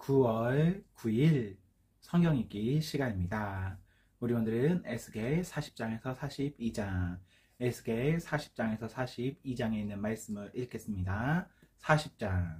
9월 9일 성경 읽기 시간입니다. 우리 오늘은 에스겔 40장에서 42장, 에스겔 40장에서 42장에 있는 말씀을 읽겠습니다. 40장.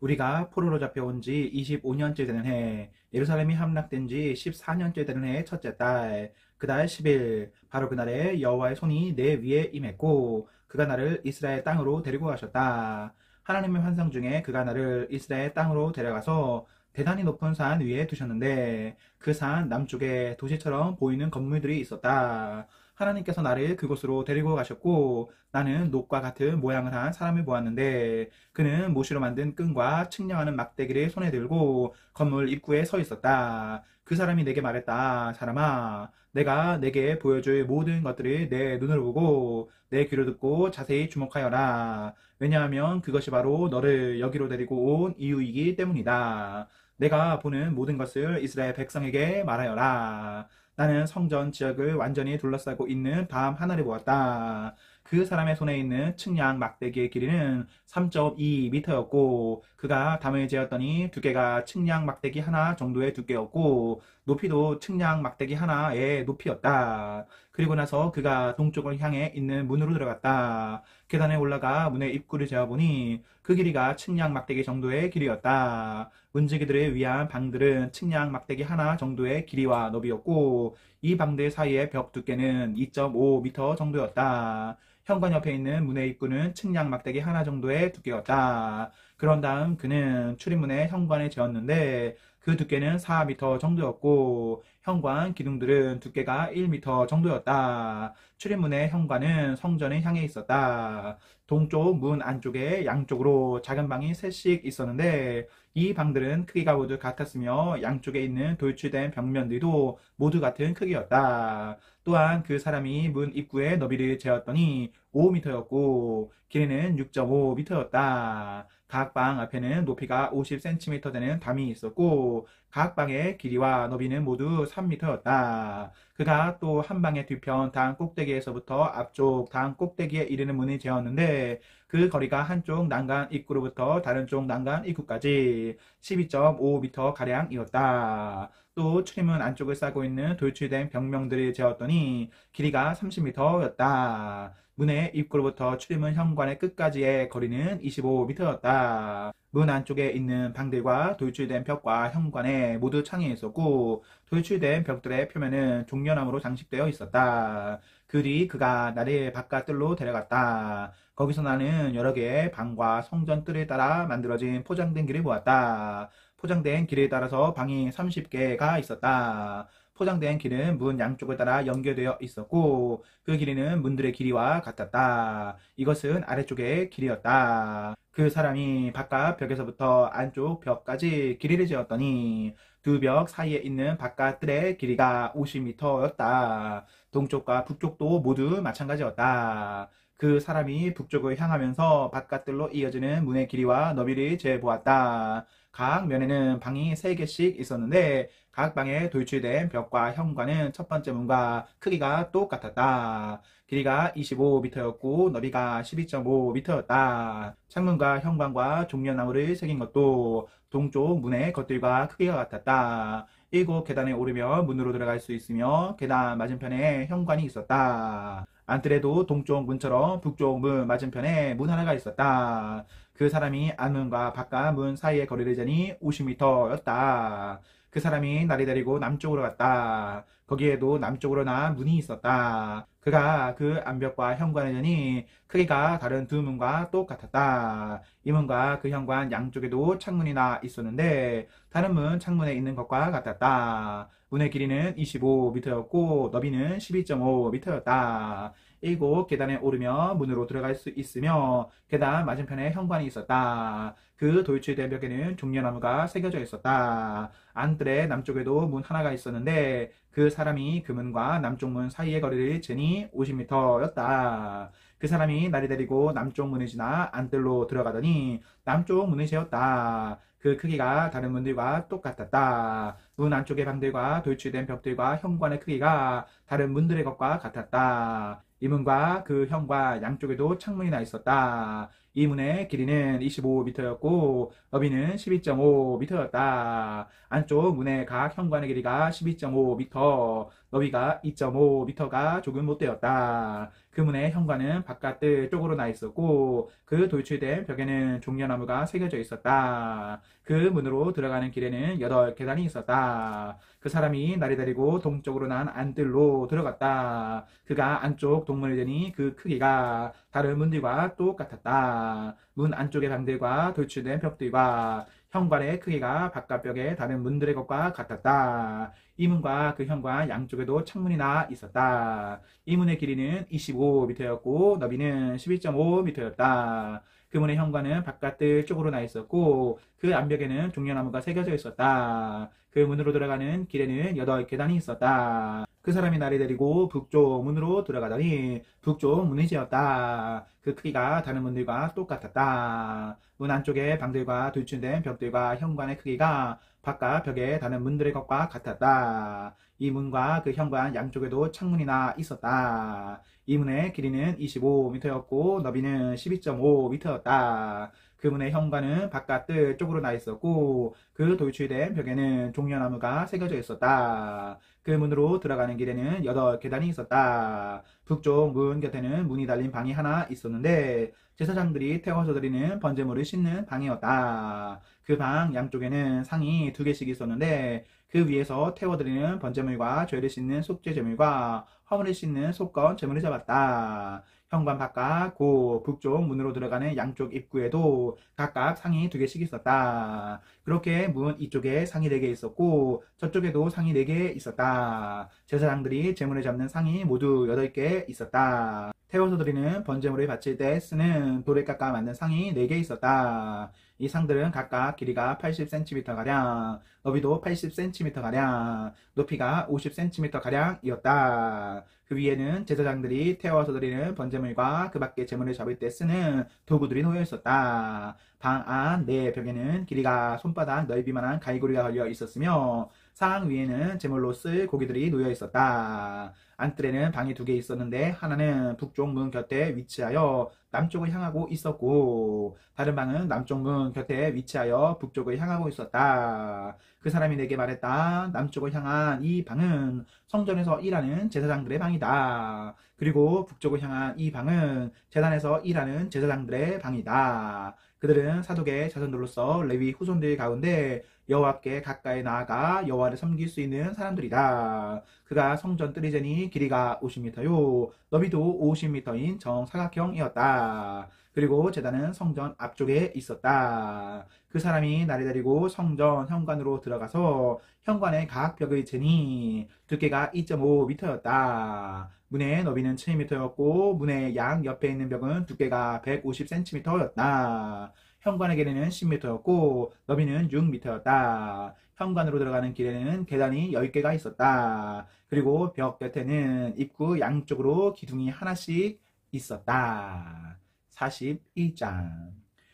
우리가 포로로 잡혀온 지 25년째 되는 해, 예루살렘이 함락된 지 14년째 되는 해 첫째 달, 그달 10일, 바로 그날에 여호와의 손이 내 위에 임했고 그가 나를 이스라엘 땅으로 데리고 가셨다. 하나님의 환상 중에 그가 나를 이스라엘 땅으로 데려가서 대단히 높은 산 위에 두셨는데 그 산 남쪽에 도시처럼 보이는 건물들이 있었다. 하나님께서 나를 그곳으로 데리고 가셨고 나는 녹과 같은 모양을 한 사람을 보았는데 그는 모시로 만든 끈과 측량하는 막대기를 손에 들고 건물 입구에 서 있었다. 그 사람이 내게 말했다. 사람아, 내가 내게 보여줄 모든 것들을 내 눈으로 보고 내 귀로 듣고 자세히 주목하여라. 왜냐하면 그것이 바로 너를 여기로 데리고 온 이유이기 때문이다. 내가 보는 모든 것을 이스라엘 백성에게 말하여라. 나는 성전 지역을 완전히 둘러싸고 있는 밤 하늘을 보았다. 그 사람의 손에 있는 측량 막대기의 길이는 3.2m였고 그가 담을 재었더니 두께가 측량 막대기 하나 정도의 두께였고 높이도 측량 막대기 하나의 높이였다. 그리고 나서 그가 동쪽을 향해 있는 문으로 들어갔다. 계단에 올라가 문의 입구를 재어보니 그 길이가 측량 막대기 정도의 길이었다. 문지기들을 위한 방들은 측량 막대기 하나 정도의 길이와 너비였고 이 방들 사이의 벽 두께는 2.5m 정도였다. 현관 옆에 있는 문의 입구는 측량 막대기 하나 정도의 두께였다. 그런 다음 그는 출입문에 현관을 재었는데 그 두께는 4m 정도였고 현관 기둥들은 두께가 1m 정도였다. 출입문의 현관은 성전을 향해 있었다. 동쪽 문 안쪽에 양쪽으로 작은 방이 셋씩 있었는데 이 방들은 크기가 모두 같았으며 양쪽에 있는 돌출된 벽면들도 모두 같은 크기였다. 또한 그 사람이 문 입구의 너비를 재었더니 5m였고 길이는 6.5m였다. 각 방 앞에는 높이가 50cm 되는 담이 있었고 각 방의 길이와 너비는 모두 3m였다. 그가 또 한 방의 뒤편 당 꼭대기에서부터 앞쪽 당 꼭대기에 이르는 문을 재었는데 그 거리가 한쪽 난간 입구로부터 다른 쪽 난간 입구까지 12.5m 가량이었다. 또 출입문 안쪽을 싸고 있는 돌출된 벽면들을 재었더니 길이가 30m였다. 문의 입구로부터 출입문 현관의 끝까지의 거리는 25m였다. 문 안쪽에 있는 방들과 돌출된 벽과 현관에 모두 창이 있었고 돌출된 벽들의 표면은 종려나무로 장식되어 있었다. 그 뒤 그가 나를 바깥뜰로 데려갔다. 거기서 나는 여러 개의 방과 성전 뜰을 따라 만들어진 포장된 길을 보았다. 포장된 길을 따라서 방이 30개가 있었다. 포장된 길은 문 양쪽을 따라 연결되어 있었고 그 길이는 문들의 길이와 같았다. 이것은 아래쪽의 길이었다. 그 사람이 바깥 벽에서부터 안쪽 벽까지 길이를 재었더니 두 벽 사이에 있는 바깥 뜰의 길이가 50m였다. 동쪽과 북쪽도 모두 마찬가지였다. 그 사람이 북쪽을 향하면서 바깥뜰로 이어지는 문의 길이와 너비를 재보았다. 각 면에는 방이 3개씩 있었는데 각 방에 돌출된 벽과 현관은 첫 번째 문과 크기가 똑같았다. 길이가 25m였고 너비가 12.5m였다. 창문과 현관과 종려나무를 새긴 것도 동쪽 문의 겉들과 크기가 같았다. 7계단에 오르며 문으로 들어갈 수 있으며 계단 맞은편에 현관이 있었다. 안뜰에도 동쪽 문처럼 북쪽 문 맞은편에 문 하나가 있었다. 그 사람이 안문과 바깥 문 사이의 거리를 재니 50m였다. 그 사람이 나를 데리고 남쪽으로 갔다. 거기에도 남쪽으로 난 문이 있었다. 그가 그 안벽과 현관을 재니 크기가 다른 두 문과 똑같았다. 이 문과 그 현관 양쪽에도 창문이나 있었는데 다른 문 창문에 있는 것과 같았다. 문의 길이는 25m였고 너비는 12.5m였다. 7계단에 오르며 문으로 들어갈 수 있으며 계단 맞은편에 현관이 있었다. 그 돌출된 벽에는 종려나무가 새겨져 있었다. 안뜰의 남쪽에도 문 하나가 있었는데 그 사람이 그 문과 남쪽 문 사이의 거리를 재니 50m였다. 그 사람이 나를 데리고 남쪽 문을 지나 안뜰로 들어가더니 남쪽 문을 재었다. 그 크기가 다른 문들과 똑같았다. 문 안쪽의 방들과 돌출된 벽들과 현관의 크기가 다른 문들의 것과 같았다. 이 문과 그 현관 양쪽에도 창문이나 있었다. 이 문의 길이는 25m였고 너비는 12.5m였다. 안쪽 문의 각 현관의 길이가 12.5m, 너비가 2.5m가 조금 못되었다. 그 문의 현관은 바깥 쪽으로 나 있었고 그 돌출된 벽에는 종려나무가 새겨져 있었다. 그 문으로 들어가는 길에는 8계단이 있었다. 그 사람이 나리 데리고 동쪽으로 난 안뜰로 들어갔다. 그가 안쪽 동문을 대니 그 크기가 다른 문들과 똑같았다. 문 안쪽의 방들과 돌출된 벽들과 현관의 크기가 바깥벽의 다른 문들의 것과 같았다. 이 문과 그 현관 양쪽에도 창문이 나 있었다. 이 문의 길이는 25m였고 너비는 12.5m였다. 그 문의 현관은 바깥 쪽으로 나 있었고 그 안벽에는 종려나무가 새겨져 있었다. 그 문으로 들어가는 길에는 8계단이 있었다. 그 사람이 나를 데리고 북쪽 문으로 들어가더니 북쪽 문이 지었다. 그 크기가 다른 문들과 똑같았다. 문 안쪽의 방들과 돌출된 벽들과 현관의 크기가 바깥 벽에 다른 문들의 것과 같았다. 이 문과 그 현관 양쪽에도 창문이 나 있었다. 이 문의 길이는 25m였고 너비는 12.5m였다. 그 문의 현관은 바깥 쪽으로 나 있었고 그 돌출된 벽에는 종려나무가 새겨져 있었다. 그 문으로 들어가는 길에는 8계단이 있었다. 북쪽 문 곁에는 문이 달린 방이 하나 있었는데 제사장들이 태워서 드리는 번제물을 씻는 방이었다. 그 방 양쪽에는 상이 2개씩 있었는데 그 위에서 태워드리는 번제물과 죄를 씻는 속죄제물과 화물을 씻는 속건 제물을 잡았다. 현관 바깥 고 북쪽 문으로 들어가는 양쪽 입구에도 각각 상이 2개씩 있었다. 그렇게 문 이쪽에 상이 4개 있었고 저쪽에도 상이 4개 있었다. 제사장들이 제물을 잡는 상이 모두 8개 있었다. 태워서 드리는 번제물을 바칠 때 쓰는 돌을 깎아 만든 상이 4개 있었다. 이 상들은 각각 길이가 80cm가량, 너비도 80cm가량, 높이가 50cm가량이었다. 그 위에는 제사장들이 태워서 드리는 번제물과 그 밖에 제물을 잡을 때 쓰는 도구들이 놓여 있었다. 방 안 네 벽에는 길이가 손바닥 넓이만한 가이고리가 걸려 있었으며 상 위에는 제물로 쓸 고기들이 놓여 있었다. 안뜰에는 방이 2개 있었는데 하나는 북쪽 문 곁에 위치하여 남쪽을 향하고 있었고 다른 방은 남쪽 문 곁에 위치하여 북쪽을 향하고 있었다. 그 사람이 내게 말했다. 남쪽을 향한 이 방은 성전에서 일하는 제사장들의 방이다. 그리고 북쪽을 향한 이 방은 제단에서 일하는 제사장들의 방이다. 그들은 사독의 자손들로서 레위 후손들 가운데 여호와께 가까이 나아가 여호와를 섬길 수 있는 사람들이다. 그가 성전 뜰이제니 길이가 50m요 너비도 50m인 정사각형이었다. 그리고 제단은 성전 앞쪽에 있었다. 그 사람이 나를 데리고 성전 현관으로 들어가서 현관의 각 벽을 재니 두께가 2.5m였다. 문의 너비는 7m였고 문의 양 옆에 있는 벽은 두께가 150cm였다. 현관의 길이는 10m였고 너비는 6m였다. 현관으로 들어가는 길에는 계단이 10개가 있었다. 그리고 벽 곁에는 입구 양쪽으로 기둥이 하나씩 있었다. 41장.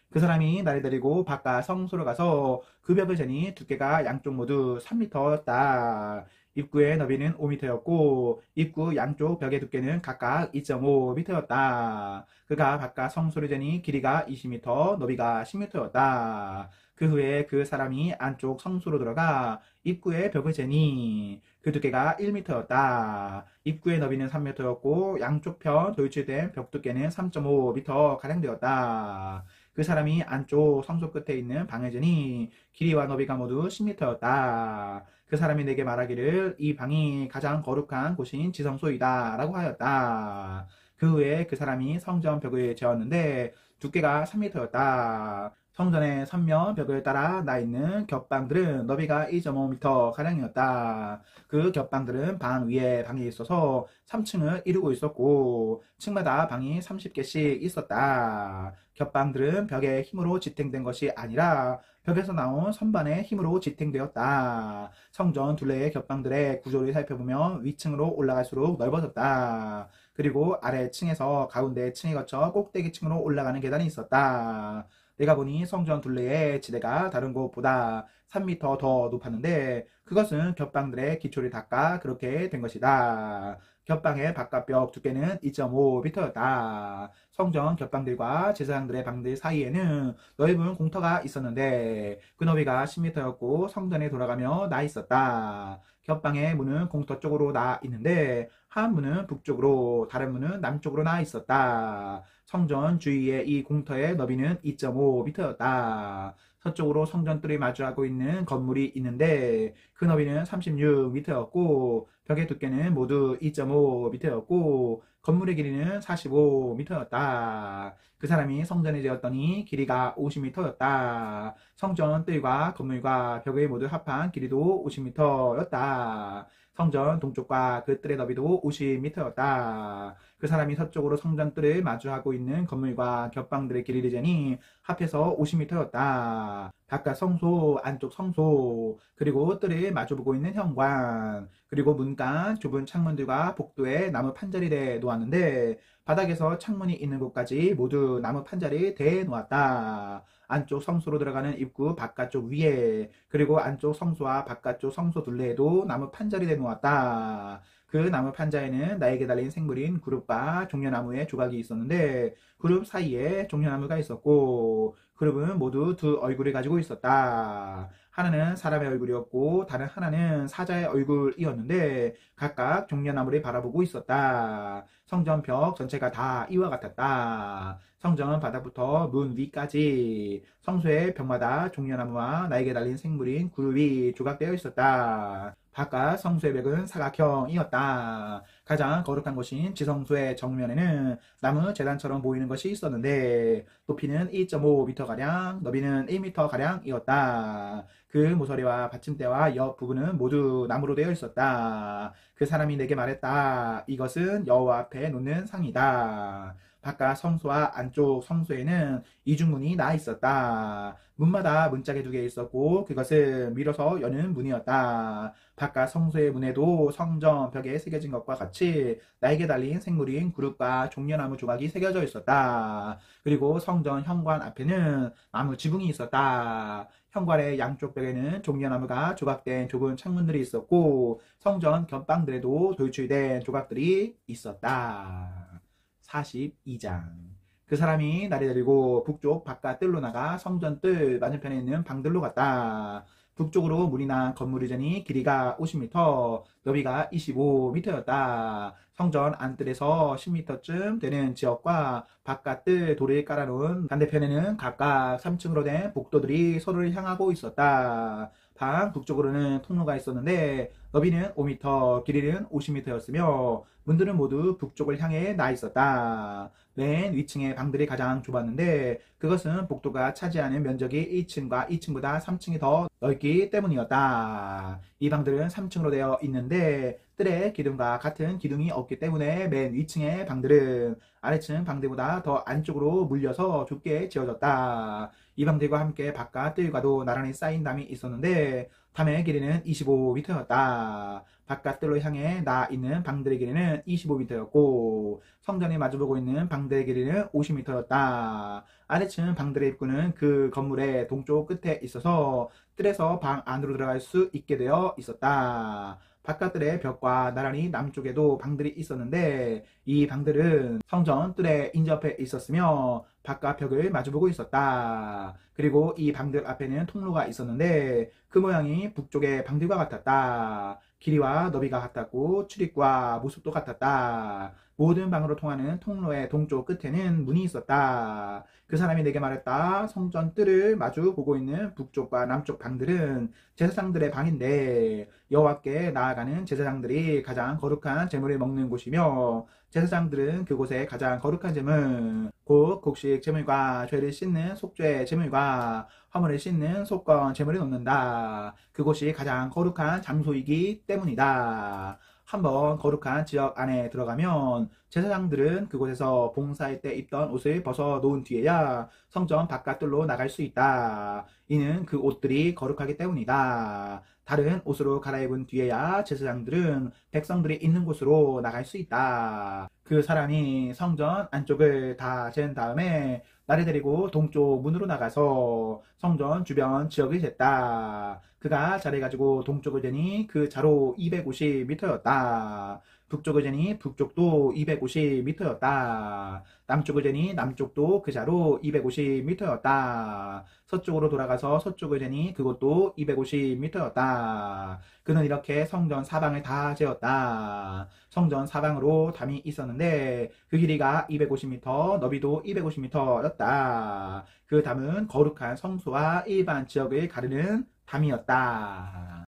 그 사람이 나를 데리고 바깥 성소로 가서 그 벽을 재니 두께가 양쪽 모두 3m였다. 입구의 너비는 5m였고 입구 양쪽 벽의 두께는 각각 2.5m였다. 그가 바깥 성소를 재니 길이가 20m, 너비가 10m였다. 그 후에 그 사람이 안쪽 성소로 들어가 입구의 벽을 재니 그 두께가 1m였다. 입구의 너비는 3m였고 양쪽 편 돌출된 벽 두께는 3.5m 가량 되었다. 그 사람이 안쪽 성소 끝에 있는 방을 재니 길이와 너비가 모두 10m였다. 그 사람이 내게 말하기를 이 방이 가장 거룩한 곳인 지성소이다 라고 하였다. 그 후에 그 사람이 성전 벽을 재었는데 두께가 3m였다. 성전의 삼면 벽을 따라 나 있는 겹방들은 너비가 2.5m 가량이었다. 그 겹방들은 방 위에 방이 있어서 3층을 이루고 있었고 층마다 방이 30개씩 있었다. 겹방들은 벽의 힘으로 지탱된 것이 아니라 벽에서 나온 선반의 힘으로 지탱되었다. 성전 둘레의 겹방들의 구조를 살펴보면 위층으로 올라갈수록 넓어졌다. 그리고 아래층에서 가운데 층에 거쳐 꼭대기층으로 올라가는 계단이 있었다. 내가 보니 성전 둘레의 지대가 다른 곳보다 3m 더 높았는데 그것은 겹방들의 기초를 닦아 그렇게 된 것이다. 겹방의 바깥벽 두께는 2.5m였다. 성전 겹방들과 제사장들의 방들 사이에는 넓은 공터가 있었는데 그 너비가 10m였고 성전에 돌아가며 나 있었다. 겹방의 문은 공터 쪽으로 나 있는데 한 문은 북쪽으로 다른 문은 남쪽으로 나 있었다. 성전 주위의 이 공터의 너비는 2.5m였다. 서쪽으로 성전뜰이 마주하고 있는 건물이 있는데 그 너비는 36m였고 벽의 두께는 모두 2.5m였고 건물의 길이는 45m였다. 그 사람이 성전에 되었더니 길이가 50m였다. 성전 뜰과 건물과 벽의 모두 합한 길이도 50m였다. 성전 동쪽과 그 뜰의 너비도 50m였다. 그 사람이 서쪽으로 성전 뜰을 마주하고 있는 건물과 겹방들의 길이를 재니 합해서 50m였다. 바깥 성소, 안쪽 성소, 그리고 뜰을 마주보고 있는 현관, 그리고 문간, 좁은 창문들과 복도에 나무 판자리를 놓았는데 바닥에서 창문이 있는 곳까지 모두 나무 판자리 대에 놓았다. 안쪽 성소로 들어가는 입구 바깥쪽 위에 그리고 안쪽 성소와 바깥쪽 성소 둘레에도 나무 판자리를 놓았다. 그 나무 판자에는 나에게 달린 생물인 그룹과 종려나무의 조각이 있었는데 그룹 사이에 종려나무가 있었고 그룹은 모두 두 얼굴을 가지고 있었다. 하나는 사람의 얼굴이었고 다른 하나는 사자의 얼굴이었는데 각각 종려나무를 바라보고 있었다. 성전 벽 전체가 다 이와 같았다. 성전 바닥부터 문 위까지 성소의 벽마다 종려나무와 나에게 달린 생물인 그룹이 조각되어 있었다. 바깥 성소의 벽은 사각형이었다. 가장 거룩한 곳인 지성소의 정면에는 나무 제단처럼 보이는 것이 있었는데 높이는 2.5m가량, 너비는 1m가량이었다. 그 모서리와 받침대와 옆 부분은 모두 나무로 되어 있었다. 그 사람이 내게 말했다. 이것은 여호와 앞에 놓는 상이다. 바깥 성소와 안쪽 성소에는 이중문이 나 있었다. 문마다 문짝이 2개 있었고 그것은 밀어서 여는 문이었다. 바깥 성소의 문에도 성전 벽에 새겨진 것과 같이 나에게 달린 생물인 그룹과 종려나무 조각이 새겨져 있었다. 그리고 성전 현관 앞에는 나무 지붕이 있었다. 현관의 양쪽 벽에는 종려나무가 조각된 좁은 창문들이 있었고 성전 겹방들에도 돌출된 조각들이 있었다. 42장. 그 사람이 나를 데리고 북쪽 바깥 뜰로 나가 성전 뜰 맞은편에 있는 방들로 갔다. 북쪽으로 문이 난 건물이 되니 길이가 50m, 너비가 25m였다. 성전 안뜰에서 10m쯤 되는 지역과 바깥 뜰 돌을 깔아놓은 반대편에는 각각 3층으로 된 복도들이 서로를 향하고 있었다. 방 북쪽으로는 통로가 있었는데 너비는 5m, 길이는 50m였으며 문들은 모두 북쪽을 향해 나 있었다. 맨 위층의 방들이 가장 좁았는데 그것은 복도가 차지하는 면적이 1층과 2층보다 3층이 더 넓기 때문이었다. 이 방들은 3층으로 되어 있는데 뜰의 기둥과 같은 기둥이 없기 때문에 맨 위층의 방들은 아래층 방들보다 더 안쪽으로 물려서 좁게 지어졌다. 이 방들과 함께 바깥 뜰과도 나란히 쌓인 담이 있었는데 담의 길이는 25m였다. 바깥 뜰로 향해 나 있는 방들의 길이는 25m였고 성전이 마주보고 있는 방들의 길이는 50m였다. 아래층 방들의 입구는 그 건물의 동쪽 끝에 있어서 뜰에서 방 안으로 들어갈 수 있게 되어 있었다. 바깥뜰의 벽과 나란히 남쪽에도 방들이 있었는데 이 방들은 성전 뜰에 인접해 있었으며 바깥 벽을 마주보고 있었다. 그리고 이 방들 앞에는 통로가 있었는데 그 모양이 북쪽의 방들과 같았다. 길이와 너비가 같았고 출입과 모습도 같았다. 모든 방으로 통하는 통로의 동쪽 끝에는 문이 있었다. 그 사람이 내게 말했다. 성전 뜰을 마주 보고 있는 북쪽과 남쪽 방들은 제사장들의 방인데 여호와께 나아가는 제사장들이 가장 거룩한 제물을 먹는 곳이며 제사장들은 그곳에 가장 거룩한 제물 곧 곡식 제물과 죄를 씻는 속죄 제물과 화물을 씻는 속건 제물을 놓는다. 그곳이 가장 거룩한 장소이기 때문이다. 한번 거룩한 지역 안에 들어가면 제사장들은 그곳에서 봉사할 때 입던 옷을 벗어 놓은 뒤에야 성전 바깥뜰로 나갈 수 있다. 이는 그 옷들이 거룩하기 때문이다. 다른 옷으로 갈아입은 뒤에야 제사장들은 백성들이 있는 곳으로 나갈 수 있다. 그 사람이 성전 안쪽을 다 잰 다음에 나를 데리고 동쪽 문으로 나가서 성전 주변 지역을 쟀다. 그가 자를 가지고 동쪽을 재니 그 자로 250m였다. 북쪽을 재니 북쪽도 250m였다. 남쪽을 재니 남쪽도 그자로 250m였다. 서쪽으로 돌아가서 서쪽을 재니 그것도 250m였다. 그는 이렇게 성전 사방을 다 재었다. 성전 사방으로 담이 있었는데 그 길이가 250m, 너비도 250m였다. 그 담은 거룩한 성소와 일반 지역을 가르는 담이었다.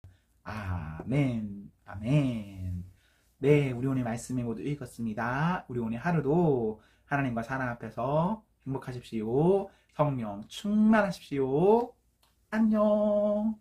아멘, 아멘. 네, 우리 오늘 말씀을 모두 읽었습니다. 우리 오늘 하루도 하나님과 사랑 앞에서 행복하십시오. 성령 충만하십시오. 안녕.